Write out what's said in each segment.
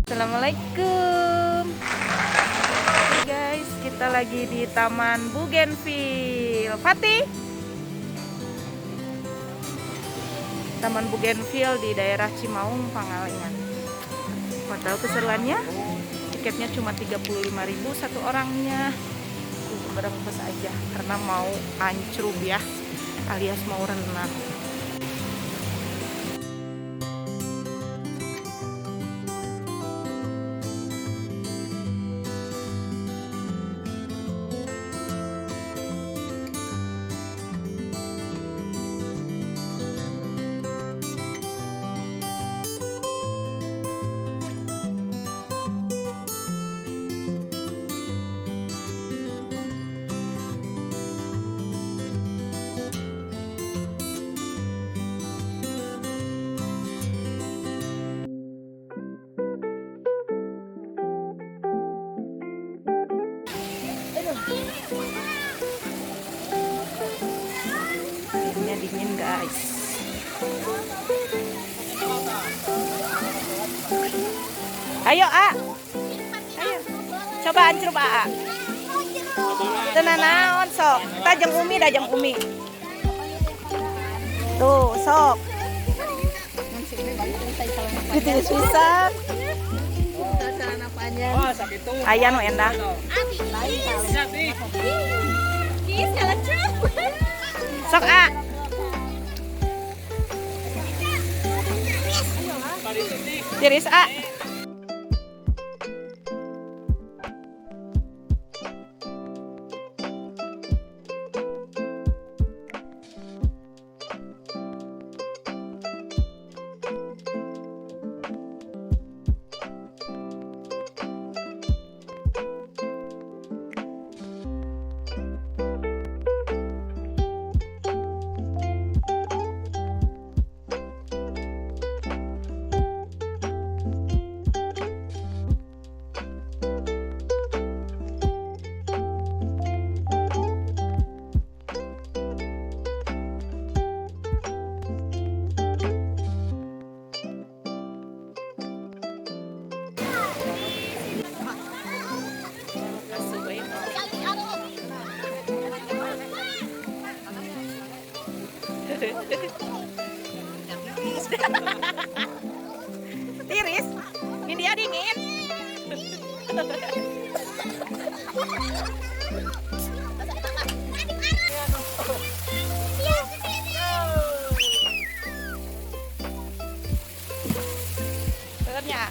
Assalamualaikum. Hai guys, kita lagi di Taman Bougainville. Fatih, Taman Bougainville di daerah Cimaung, Pangalengan. Mau tahu keseruannya? Tiketnya cuma 35.000 satu orangnya. Berembes aja karena mau ancrub ya, alias mau renang. Airnya dingin guys. Ayo A, ayo coba ancur A. Tenang naon sok, tajam umi dajang umi. Tuh sok. Ditiris pisan. Ayah nu endah. Sok A. Tiris A. Tiris, ini dia dingin. Telurnya.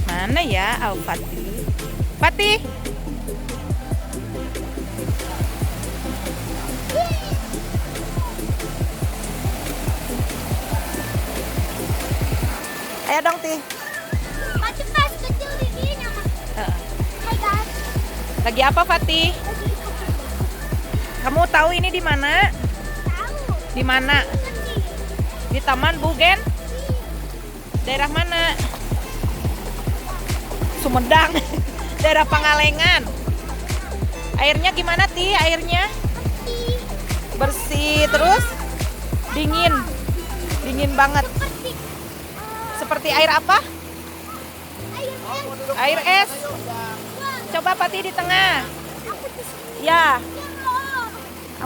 Mana ya Al-Fatih? Fatih. Ayo dong, Ti. Macam pas kecil di sini. Hai guys. Lagi apa, Fatih? Lagi ikut. Kamu tahu ini di mana? Tahu. Di mana? Kecil. Di Taman Bugen? Daerah mana? Sumedang. Daerah Pangalengan. Airnya gimana, Ti? Airnya bersih, terus dingin. Dingin banget. Seperti air apa? Air es. Coba Fatih di tengah. Ya.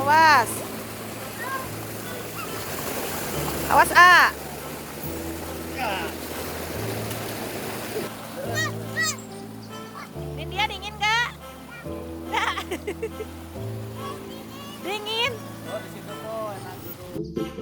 Awas. Awas, A. Nindya dingin nggak? Nggak. Dingin. Oh, di situ tuh enak duduk.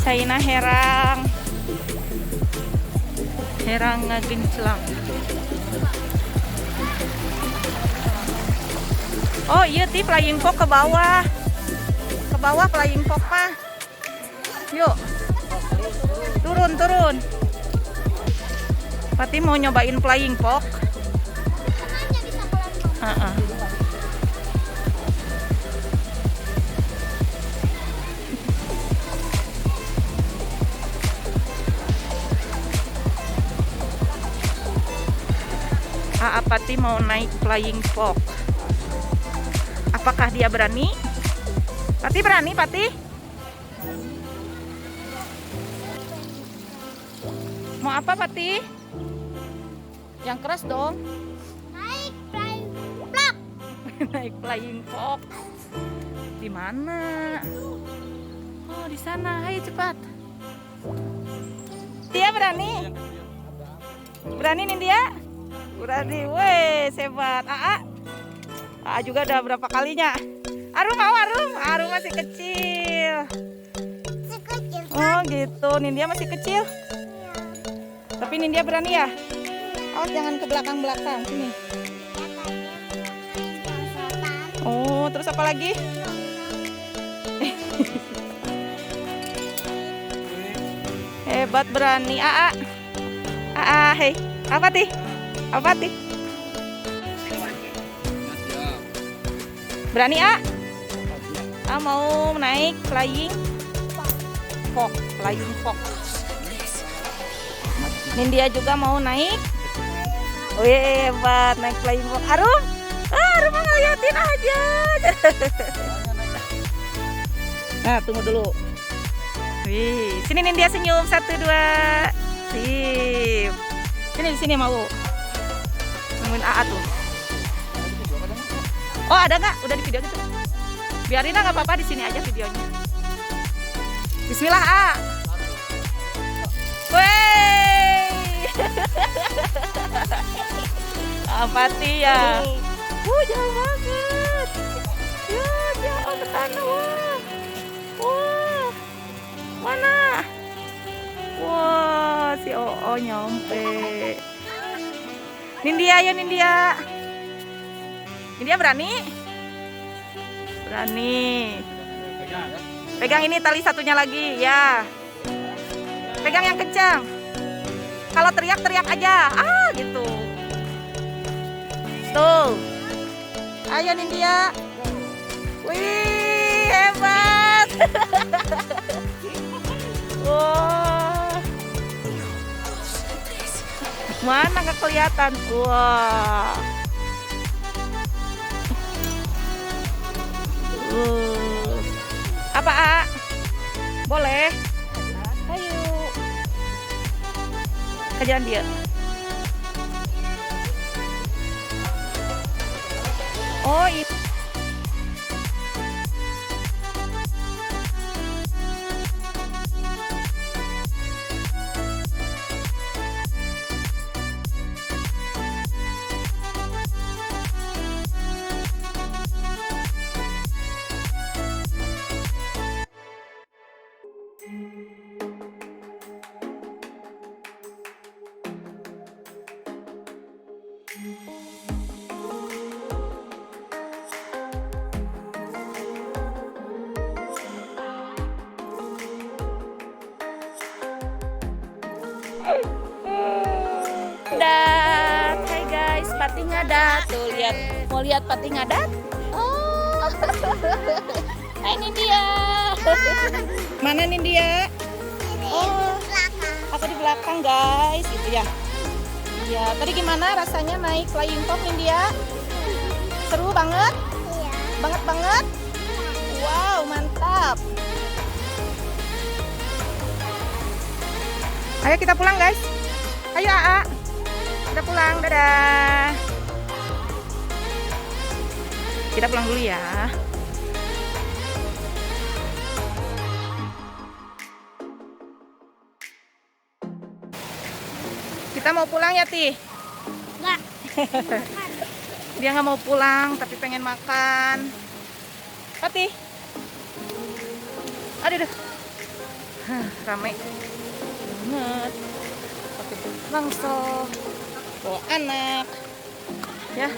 China herang. Herang ngegencelang. Oh iya, Ti, flying fox ke bawah. Ke bawah flying fox mah. Yuk. Turun, turun. Fatih mau nyobain flying fox. Tengahnya bisa pelan-pelan. Fatih mau naik flying fox. Apakah dia berani? Fatih berani, Fatih? Mau apa, Fatih? Yang keras dong. Naik flying fox. Naik flying fox. Di mana? Oh, di sana. Ayo cepat. Dia berani? Berani nih dia? Berani, weh, hebat. Aa juga udah berapa kalinya. Arum mau, Arum masih kecil. Sekecil. Oh gitu, Nindya masih kecil. Tapi Nindya berani ya? Oh jangan ke belakang-belakang, sini. Oh, terus apa lagi? Hebat, berani. Hei, apa Ti? Apa Ti? Berani mau naik flying fox, Nindya juga mau naik. Oh hebat, naik flying fox. Arum mau ngeliatin aja. Nah, tunggu dulu. Wih, sini Nindya senyum, 1, 2, sip. Sini, di sini mau. Nungguin tuh. Oh ada nggak? Udah di video gitu. Biarin nggak apa-apa, di sini aja videonya. Bismillah. Wey. Apati ya. Jauh banget. Ya, jauh ke sana. Wah. Mana? Wah, si Oo nyampe. Nindya, ayo Nindya. Nindya berani? Berani. Pegang ini tali satunya lagi, ya. Pegang yang kencang. Kalau teriak-teriak aja. Gitu. Tuh. Ayo Nindya. Wih, hebat. Wah. Mana nggak kelihatan? Wah. Apa, A? Boleh? Ayo. Kerjaan dia. Oh, itu. Dat, hai guys, Pati ngadat. Tuh lihat, mau lihat Pati ngadat? Oh, hai Nindya. Mana Nindya? Oh, aku di belakang guys, gitu ya. Iya, tadi gimana rasanya naik flying fox Nindya? Seru banget? Iya. Banget. Wow, mantap. Ayo kita pulang guys. Ayo AA. Kita pulang, dadah. Kita pulang dulu ya. Kita mau pulang ya, Ti? Enggak. Dia nggak mau pulang, tapi pengen makan. Pati. Aduh. Rame banget. Pakai langsung bawa anak. Ya.